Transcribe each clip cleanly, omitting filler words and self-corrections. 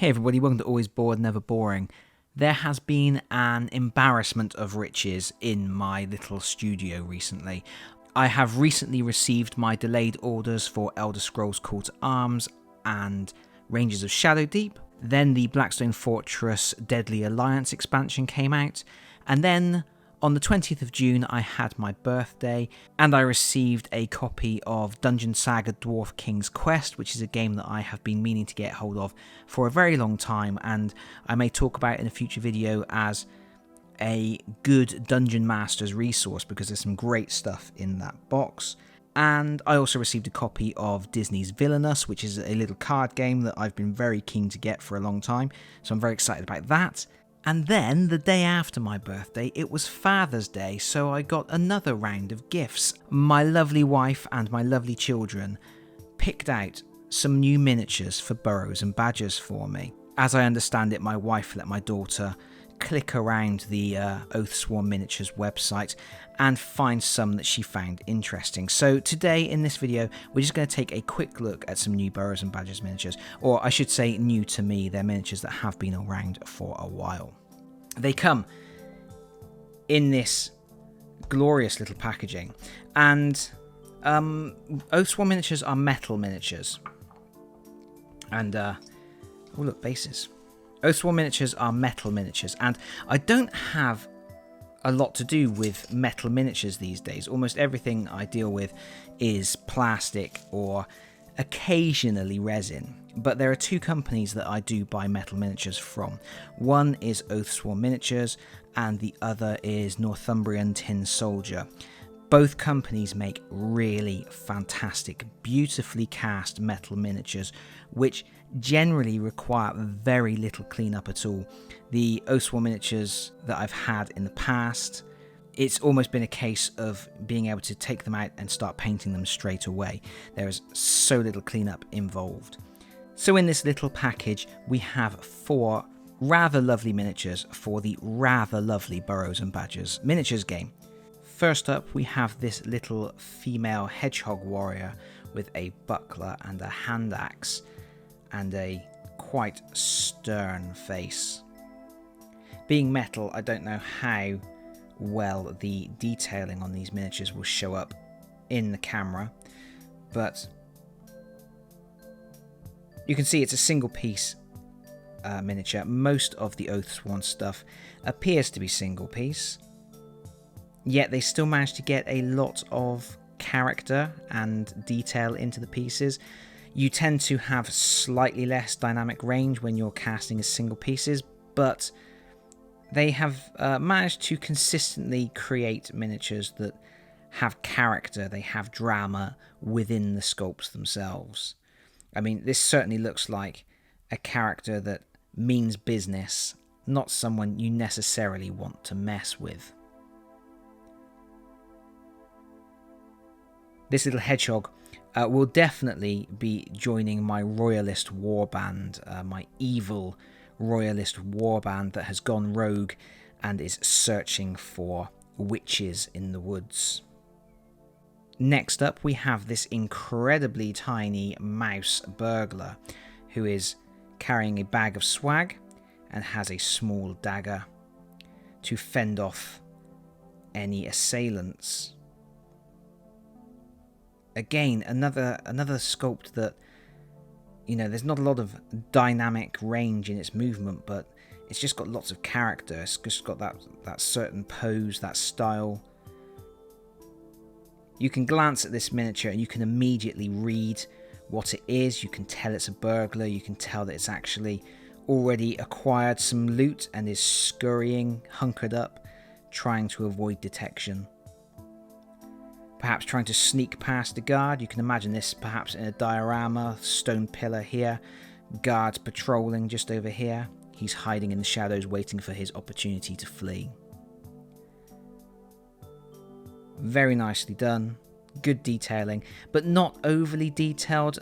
Hey everybody, welcome to Always Bored, Never Boring. There has been an embarrassment of riches in my little studio recently. I have recently received my delayed orders for Elder Scrolls Call to Arms and Rangers of Shadowdeep. Then the Blackstone Fortress Deadly Alliance expansion came out. And then on the 20th of June I had my birthday and I received a copy of Dungeon Saga Dwarf King's Quest, which is a game that I have been meaning to get hold of for a very long time, and I may talk about in a future video as a good Dungeon Master's resource because there's some great stuff in that box. And I also received a copy of Disney's Villainous, which is a little card game that I've been very keen to get for a long time, so I'm very excited about that. And then, the day after my birthday, it was Father's Day, so I got another round of gifts. My lovely wife and my lovely children picked out some new miniatures for Burrows and Badgers for me. As I understand it, my wife let my daughter click around the Oathsworn Miniatures website and find some that she found interesting. So today in this video we're just going to take a quick look at some new Burrows and Badgers miniatures, or I should say new to me. They're miniatures that have been around for a while. They come in this glorious little packaging, and Oathsworn Miniatures are metal miniatures, and oh look, bases. Oathsworn Miniatures are metal miniatures, and I don't have a lot to do with metal miniatures these days. Almost everything I deal with is plastic or occasionally resin, but there are two companies that I do buy metal miniatures from. One is Oathsworn Miniatures and the other is Northumbrian Tin Soldier. Both companies make really fantastic, beautifully cast metal miniatures, which generally require very little cleanup at all. The Oathsworn Miniatures that I've had in the past, it's almost been a case of being able to take them out and start painting them straight away. There is so little cleanup involved. So in this little package, we have 4 rather lovely miniatures for the rather lovely Burrows and Badgers miniatures game. First up, we have this little female hedgehog warrior with a buckler and a hand axe and a quite stern face. Being metal, I don't know how well the detailing on these miniatures will show up in the camera, but you can see it's a single piece miniature. Most of the Oathsworn stuff appears to be single piece, yet they still manage to get a lot of character and detail into the pieces. You tend to have slightly less dynamic range when you're casting as single pieces, but they have managed to consistently create miniatures that have character, they have drama within the sculpts themselves. I mean, this certainly looks like a character that means business, not someone you necessarily want to mess with. This little hedgehog will definitely be joining my royalist warband, my evil royalist warband that has gone rogue and is searching for witches in the woods. Next up, we have this incredibly tiny mouse burglar who is carrying a bag of swag and has a small dagger to fend off any assailants. Again, another sculpt that, you know, there's not a lot of dynamic range in its movement, but it's just got lots of character. It's just got that certain pose, that style. You can glance at this miniature and you can immediately read what it is. You can tell it's a burglar. You can tell that it's actually already acquired some loot and is scurrying, hunkered up, trying to avoid detection. Perhaps trying to sneak past a guard. You can imagine this perhaps in a diorama, stone pillar here, guards patrolling just over here. He's hiding in the shadows waiting for his opportunity to flee. Very nicely done, good detailing, but not overly detailed.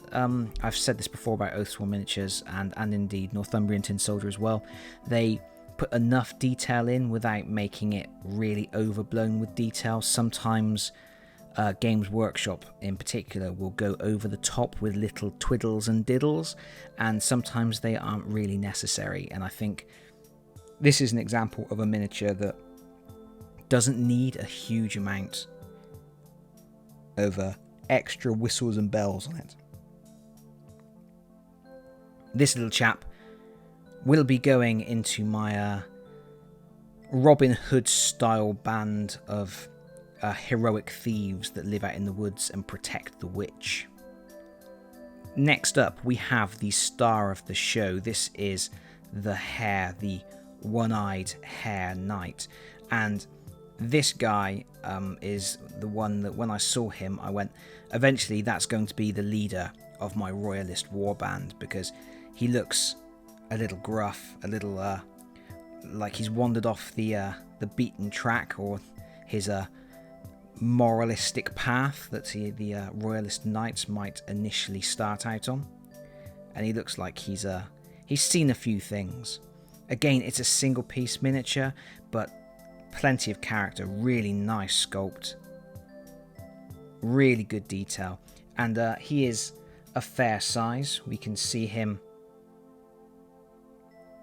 I've said this before about Oathsworn Miniatures and indeed Northumbrian Tin Soldier as well. They put enough detail in without making it really overblown with detail. Sometimes Games Workshop in particular will go over the top with little twiddles and diddles, and sometimes they aren't really necessary. And I think this is an example of a miniature that doesn't need a huge amount of extra whistles and bells on it. This little chap will be going into my Robin Hood style band of heroic thieves that live out in the woods and protect the witch. Next up, we have the star of the show. This is the Hare, the one-eyed Hare Knight, and this guy is the one that when I saw him I went, eventually that's going to be the leader of my royalist warband, because he looks a little gruff, a little like he's wandered off the beaten track, or his moralistic path that the royalist knights might initially start out on. And he looks like he's seen a few things. Again, it's a single piece miniature, but plenty of character, really nice sculpt, really good detail, and he is a fair size. We can see him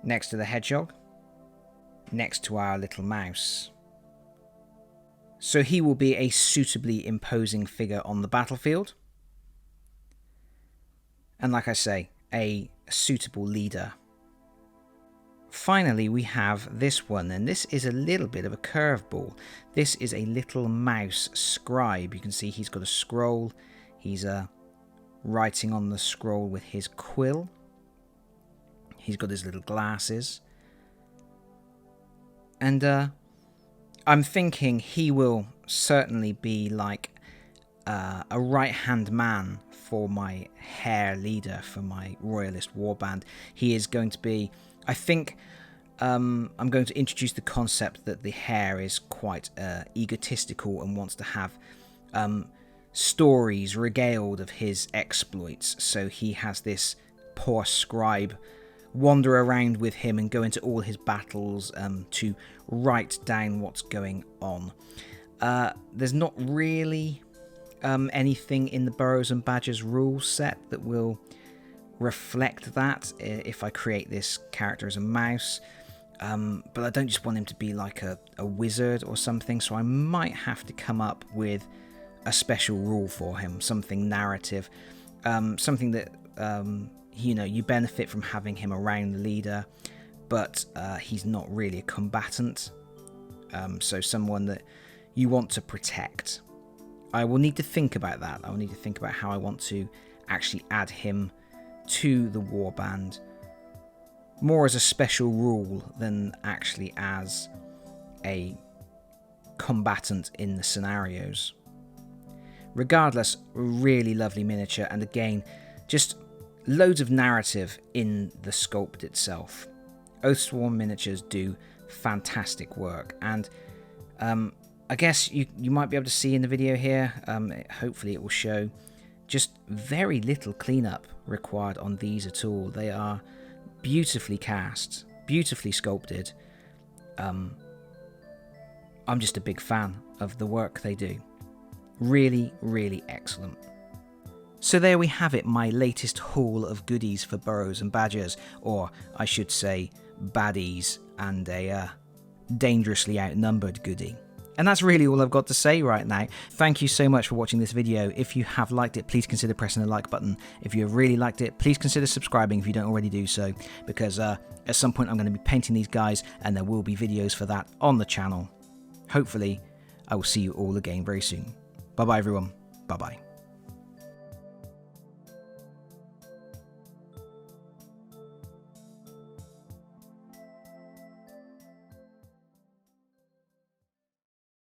next to the Hedgehog, next to our little mouse. So he will be a suitably imposing figure on the battlefield, and like I say, a suitable leader. Finally, we have this one, and this is a little bit of a curveball. This is a little mouse scribe. You can see he's got a scroll. He's writing on the scroll with his quill. He's got his little glasses. And I'm thinking he will certainly be like a right-hand man for my Hare leader, for my royalist warband. He is going to be, I think, I'm going to introduce the concept that the Hare is quite egotistical and wants to have stories regaled of his exploits. So he has this poor scribe wander around with him and go into all his battles to write down what's going on. There's not really anything in the Burrows and Badgers rule set that will reflect that if I create this character as a mouse, but I don't just want him to be like a wizard or something, so I might have to come up with a special rule for him, something narrative, something that you benefit from having him around the leader, but he's not really a combatant, so someone that you want to protect. I will need to think about that. I will need to think about how I want to actually add him to the warband, more as a special rule than actually as a combatant in the scenarios. Regardless, really lovely miniature, and again, just loads of narrative in the sculpt itself. Oathsworn Miniatures do fantastic work, and I guess you might be able to see in the video here, hopefully it will show, just very little cleanup required on these at all. They are beautifully cast, beautifully sculpted. I'm just a big fan of the work they do. Really, really excellent. So there we have it, my latest haul of goodies for Burrows and Badgers, or I should say baddies, and a dangerously outnumbered goodie. And that's really all I've got to say right now. Thank you so much for watching this video. If you have liked it, please consider pressing the like button. If you have really liked it, please consider subscribing if you don't already do so, because at some point I'm going to be painting these guys, and there will be videos for that on the channel. Hopefully, I will see you all again very soon. Bye bye everyone. Bye bye.